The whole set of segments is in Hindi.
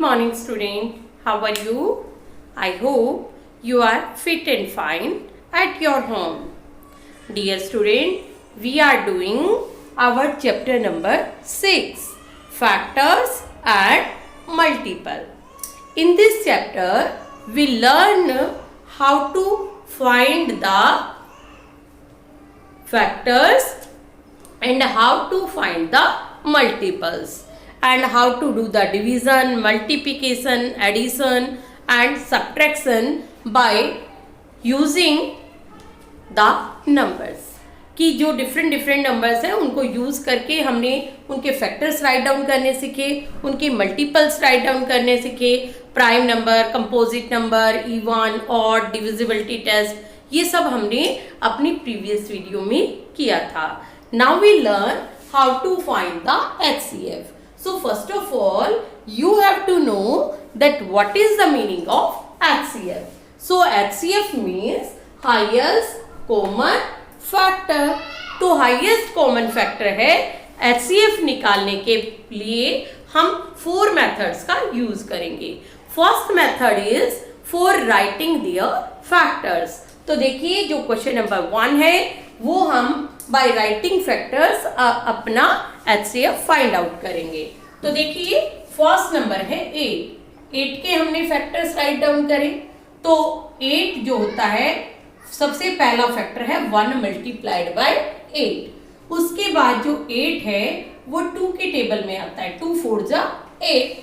morning, student. How are you? I hope you are fit and fine at your home. Dear student, we are doing our chapter number 6, Factors and Multiple. In this chapter, we learn how to find the factors and how to find the multiples, and how to do the division, multiplication, addition and subtraction by using the numbers. कि जो डिफरेंट नंबर्स हैं उनको यूज़ करके हमने उनके फैक्टर्स राइट डाउन करने सीखे, उनके मल्टीपल्स राइट डाउन करने सीखे, prime number, composite number, even, odd, divisibility test, ये सब हमने अपनी प्रीवियस वीडियो में किया था. Now we learn how to find the HCF. So first of all, you have to know that what is the meaning of HCF. So HCF means highest common factor. तो highest common factor है. HCF निकालने के लिए हम 4 methods का use करेंगे. First method is for writing their factors. तो देखिए जो क्वेश्चन नंबर 1 है वो हम बाय राइटिंग फैक्टर्स अपना HCF फाइंड आउट करेंगे. तो देखिए फर्स्ट नंबर है 8 के हमने फैक्टर्स राइट डाउन करें. तो 8 जो होता है सबसे पहला फैक्टर है 1 मल्टीप्लाइड बाय 8. उसके बाद जो 8 है वो 2 के टेबल में आता है. 2 4 जा 8.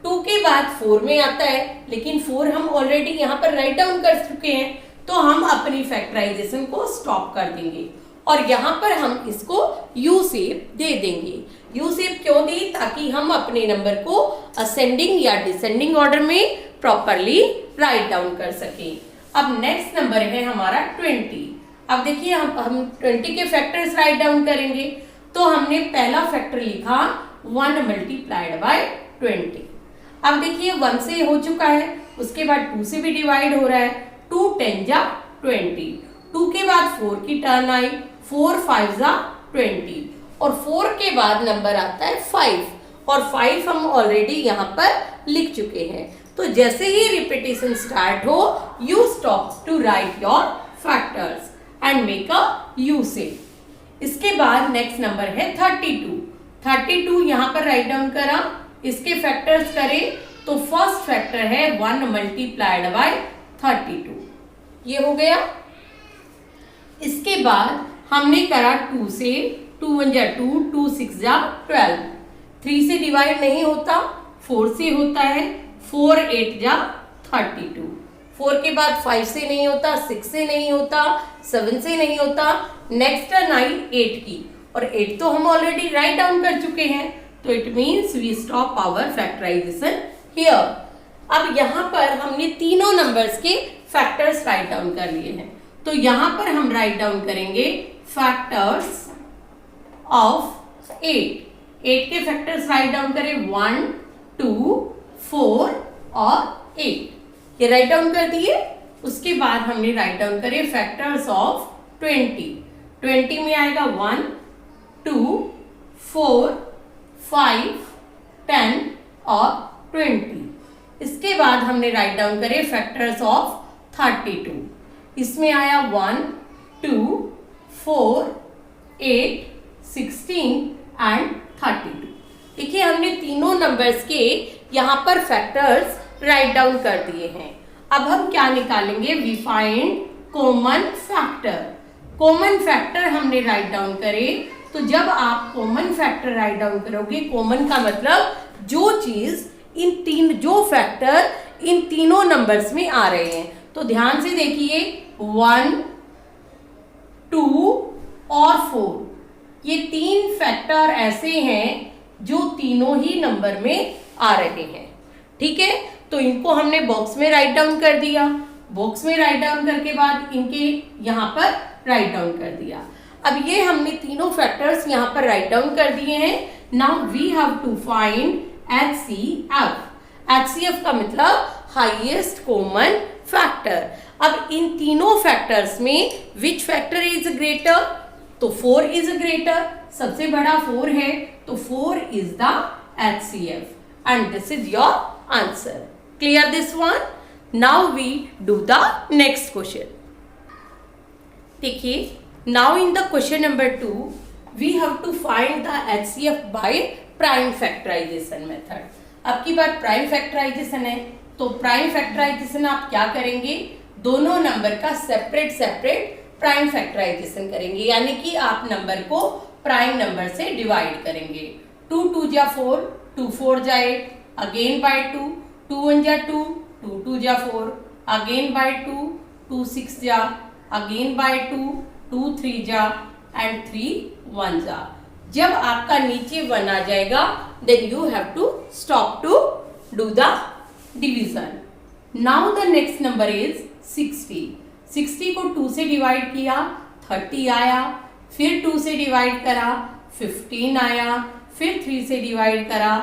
2 के बाद 4 में आता है, लेकिन 4 हम ऑलरेडी यहाँ पर राइट डाउन कर चुके हैं, तो हम अपनी फैक्टराइजेशन को स्टॉप कर देंगे और यहाँ पर हम इसको यू शेप दे देंगे. यू शेप क्यों दी? ताकि हम अपने नंबर को असेंडिंग या डिसेंडिंग ऑर्डर में प्रॉपरली राइट डाउन कर सके. अब नेक्स्ट नंबर है हमारा 20. अब देखिए हम 20 के फैक्टर्स राइट डाउन करेंगे. तो हमने पहला फैक्टर लिखा 1 मल्टीप्लाइड बाय 20. अब देखिए 1 से हो चुका है, उसके बाद 2 से भी डिवाइड हो रहा है. 2 10 जा 20. 2 के बाद 4 की टर्न आई. 4 5 जा 20 और 4 के बाद नंबर आता है 5 और 5 हम ऑलरेडी यहाँ पर लिख चुके हैं. तो जैसे ही रिपीटेशन स्टार्ट हो, you stop to write your factors and make a U shape. इसके बाद नेक्स्ट नंबर है 32. 32 यहाँ पर राइट डाउन करा. इसके फैक्टर्स करें तो फर्स्ट फैक्टर है 1 मल्टीप्लाइड बाय 32. ये हो गया. इसके बाद हमने करा 2 से. 2 1 जा 2, 2 6 जा 12. 3 से डिवाइड नहीं होता, 4 से होता है. 4 8 जा 32. 4 के बाद 5 से नहीं होता, 6 से नहीं होता, 7 से नहीं होता. नेक्स्ट टर्न आई 8 की और 8 तो हम ऑलरेडी राइट डाउन कर चुके हैं, तो it means we stop our factorisation here. अब यहाँ पर हमने तीनों नंबर्स के फैक्टर्स राइट डाउन कर लिए हैं. तो यहाँ पर हम राइट डाउन करेंगे फैक्टर्स ऑफ 8. 8 के फैक्टर्स राइट डाउन करें 1 2 4 और 8. ये राइट डाउन कर दिए. उसके बाद हमने राइट डाउन करे फैक्टर्स ऑफ 20. 20 में आएगा 1 2 4 5 10 और 20. इसके बाद हमने राइट डाउन करे फैक्टर्स ऑफ 32. इसमें आया 1 2 4 8 16 एंड 32. देखिए हमने तीनों नंबर्स के यहाँ पर फैक्टर्स राइट डाउन कर दिए हैं. अब हम क्या निकालेंगे? We find common factor. Common factor हमने राइट डाउन करे. तो जब आप कॉमन फैक्टर राइट डाउन करोगे, कॉमन का मतलब जो चीज जो फैक्टर इन तीनों नंबर्स में आ रहे हैं. तो ध्यान से देखिए 1 2 और 4, ये 3 फैक्टर ऐसे हैं जो तीनों ही नंबर में आ रहे हैं. ठीक है, तो इनको हमने बॉक्स में राइट डाउन कर दिया. बॉक्स में राइट डाउन करके बाद इनके यहाँ पर राइट डाउन कर दिया. अब ये हमने तीनों फैक्टर्स यहाँ पर राइट डाउन कर दिए हैं. Now we have to find HCF. HCF का मतलब हाईएस्ट कॉमन फैक्टर. अब इन तीनों फैक्टर्स में विच फैक्टर इज ग्रेटर? तो 4 इज ग्रेटर. सबसे बड़ा 4 है, तो 4 is the HCF and this is your answer. Clear this one? Now we do the next question. देखिए, now in the question number 2 we have to find the HCF by prime factorization method. अब की बार प्राइम फैक्टराइजेशन है, तो प्राइम फैक्टराइजेशन आप क्या करेंगे, दोनों नंबर का सेपरेट सेपरेट प्राइम फैक्टराइजेशन करेंगे, यानी कि आप नंबर को प्राइम नंबर से डिवाइड करेंगे. 2 2 जा 4, 2 4 जा 8, अगेन बाय 2, 2 1 जा 2, 2 2 जा 4, अगेन बाय 2, 2 6 जा, अगेन बाय 2, 2 3 जा एंड 3 1 जा. जब आपका नीचे 1 आ जाएगा then you have to stop to do the division. Now the next number is 60. 60 को 2 से डिवाइड किया 30 आया, फिर 2 से डिवाइड करा 15 आया, फिर 3 से डिवाइड करा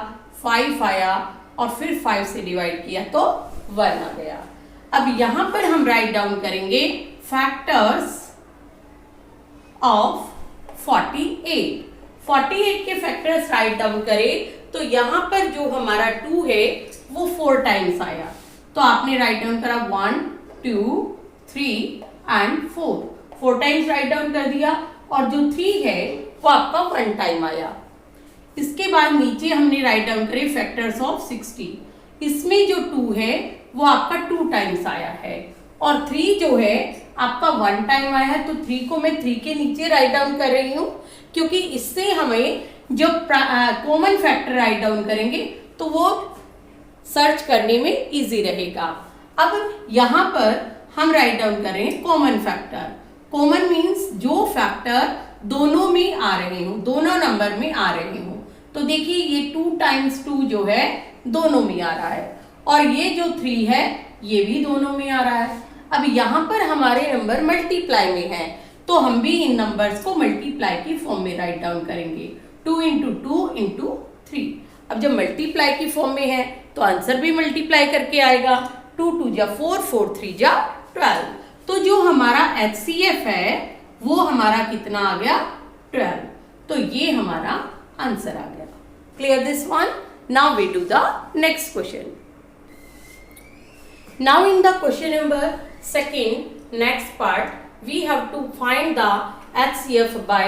5 आया और फिर 5 से डिवाइड किया तो 1 आ गया. अब यहां पर हम राइट डाउन करेंगे फैक्टर्स ऑफ 48. 48 के फैक्टर्स राइट डाउन करें तो यहां पर जो हमारा 2 है वो 4 टाइम्स आया, तो आपने राइट डाउन करा 1 2 3 एंड 4. 4 टाइम्स राइट डाउन कर दिया और जो 3 है वो आपका 1 टाइम आया. इसके बाद नीचे हमने राइट डाउन करे फैक्टर्स ऑफ 60. इसमें जो 2 है वो आपका 2 टाइम्स आया है और 3 जो है आपका 1 टाइम आया है, तो 3 को मैं 3 के नीचे राइट डाउन कर रही हूँ क्योंकि इससे हमें जो कॉमन फैक्टर राइट डाउन करेंगे तो वो सर्च करने में इजी रहेगा. अब यहाँ पर हम राइट डाउन करें कॉमन फैक्टर. कॉमन मीन्स जो फैक्टर दोनों में आ रहे हो, दोनों नंबर में आ रहे हो. तो देखिए ये 2 टाइम्स 2 जो है दोनों में आ रहा है और ये जो 3 है ये भी दोनों में आ रहा है. अब यहाँ पर हमारे नंबर मल्टीप्लाई में है तो हम भी इन नंबर्स को मल्टीप्लाई की फॉर्म में राइट डाउन करेंगे. 2 इंटू 2 इंटू 3. अब जब मल्टीप्लाई की फॉर्म में है तो आंसर भी मल्टीप्लाई करके आएगा. 2 2 जा 4, 4 3 जा 12. तो जो हमारा HCF है वो हमारा कितना आ गया 12. तो ये हमारा आंसर आ गया. Clear this one? Now we do the next question. Now in the question number 2, next part, we have to find the HCF by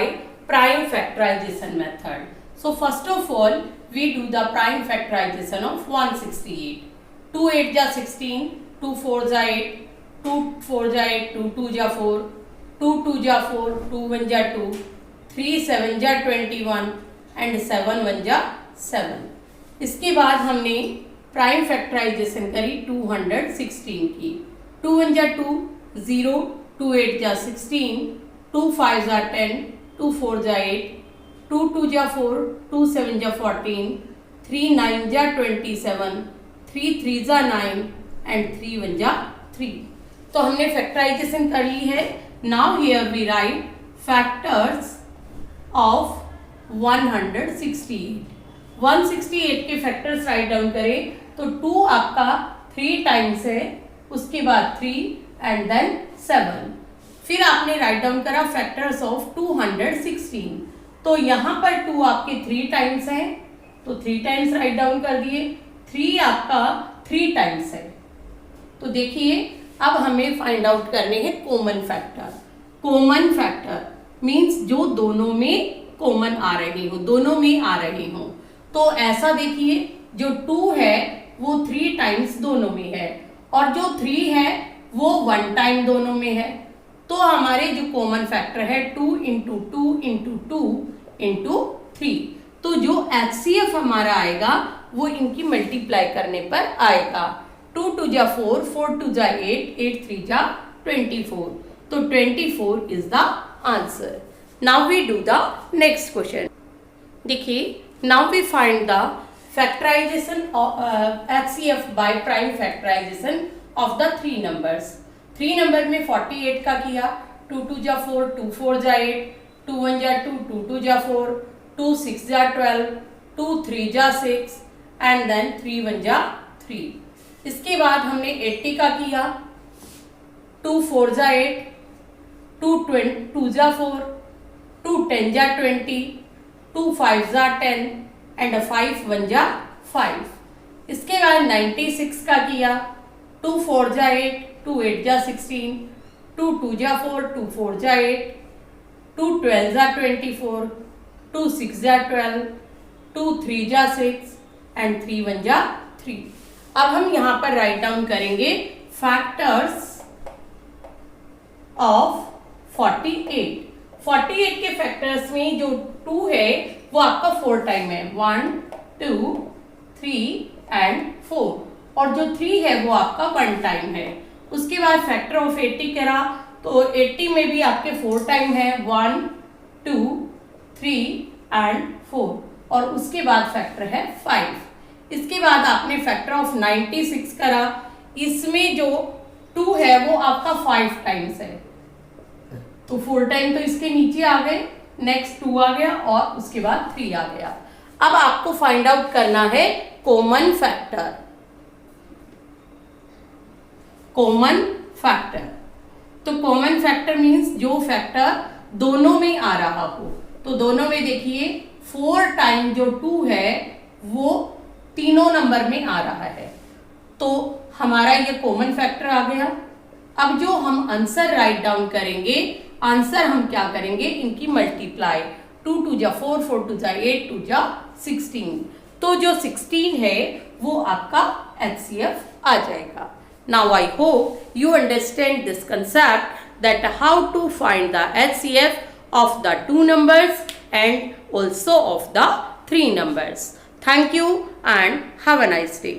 prime factorization method. So first of all, we do the prime factorization of 168. 2 8 जा 16, 2 4 जा 8, 2 4 जा 8, 2 2 जा 4, 2 2 जा 4, 2 1 जा 2, 3 7 जा 21 and 7 1 जा 7. इसके बाद हमने प्राइम फैक्टराइजेशन करी 216 की. 2 1 जा 2 0, 2 8 जा 16, 2 5 जा 10, 2 4 जा 8, 2 2 जा 4, 2 7 जा 14, 3 9 जा 27, 3 3 जा 9 एंड 3 1 जा 3. तो हमने फैक्टराइजेशन कर ली है. Now here we write factors of 168. 168 के फैक्टर्स राइट डाउन करें तो 2 आपका 3 टाइम्स है, उसके बाद 3 एंड देन 7. फिर आपने राइट डाउन करा फैक्टर्स ऑफ 216. तो यहाँ पर 2 आपके 3 टाइम्स है तो 3 टाइम्स राइट डाउन कर दिए. 3 आपका 3 टाइम्स है. तो देखिए अब हमें फाइंड आउट करने हैं common factor. Common factor means जो दोनों में कॉमन आ रहे हो, दोनों में आ रहे हो. तो ऐसा देखिए जो 2 है वो 3 टाइम्स दोनों में है और जो 3 है वो 1 टाइम दोनों में है. तो हमारे जो कॉमन फैक्टर है 2 इंटू 2 इंटू 2 इंटू 3. तो जो HCF हमारा आएगा वो इनकी मल्टीप्लाई करने पर आएगा. 2 2 जा 4, 4 2 जा 8, 8 3 जा 24. तो 24 is the answer. Now we do the next question. देखिए now we find the factorization of HCF by prime factorization of the 3 numbers. 3 number में 48 का किया. 2 2 जा 4, 2 4 जा 8, 2 1 जा 2, 2 2 जा 4, 2 6 जा 12, 2 3 जा 6 एंड देन 3 1 जा 3. इसके बाद हमने 80 का किया. 2 4 जा 8, 2 जा 4, 2 10 जा 20, 2 5 जा 10 एंड 5 1 जा 5. इसके बाद 96 का किया, 2 4 जा 8, 2 8 जा 16, 2 2 जा 4, 2 4 जा 8, 2 12 जा 24, 2 6 जा 12, 2 3 जा 6 एंड 3 1 जा 3। अब हम यहाँ पर राइट डाउन करेंगे फैक्टर्स ऑफ 48। 48 के फैक्टर्स में जो 2 है वो आपका 4 टाइम है, 1 2 3 एंड 4, और जो 3 है वो आपका 1 टाइम है। उसके बाद फैक्टर ऑफ 80 करा तो 80 में भी आपके 4 टाइम है, 1 2 3 एंड 4, और उसके बाद फैक्टर है 5। इसके बाद आपने फैक्टर ऑफ 96 करा, इसमें जो 2 है वो आपका 5 टाइम्स है, तो 4 टाइम तो इसके नीचे आ गए, नेक्स्ट 2 आ गया और उसके बाद 3 आ गया। अब आपको फाइंड आउट करना है कॉमन फैक्टर। कॉमन फैक्टर, तो कॉमन फैक्टर मीन्स जो फैक्टर दोनों में आ रहा हो, तो दोनों में देखिए 4 टाइम जो 2 है वो तीनों नंबर में आ रहा है, तो हमारा ये कॉमन फैक्टर आ गया। अब जो हम आंसर राइट डाउन करेंगे, आंसर हम क्या करेंगे, इनकी मल्टीप्लाई, 2 2 जा 4, 4 2 जा 8, 2 जा 16, तो जो 16 है वो आपका HCF आ जाएगा। Now I hope you understand this concept that how to find the HCF of the 2 numbers and also of the 3 numbers. Thank you and have a nice day.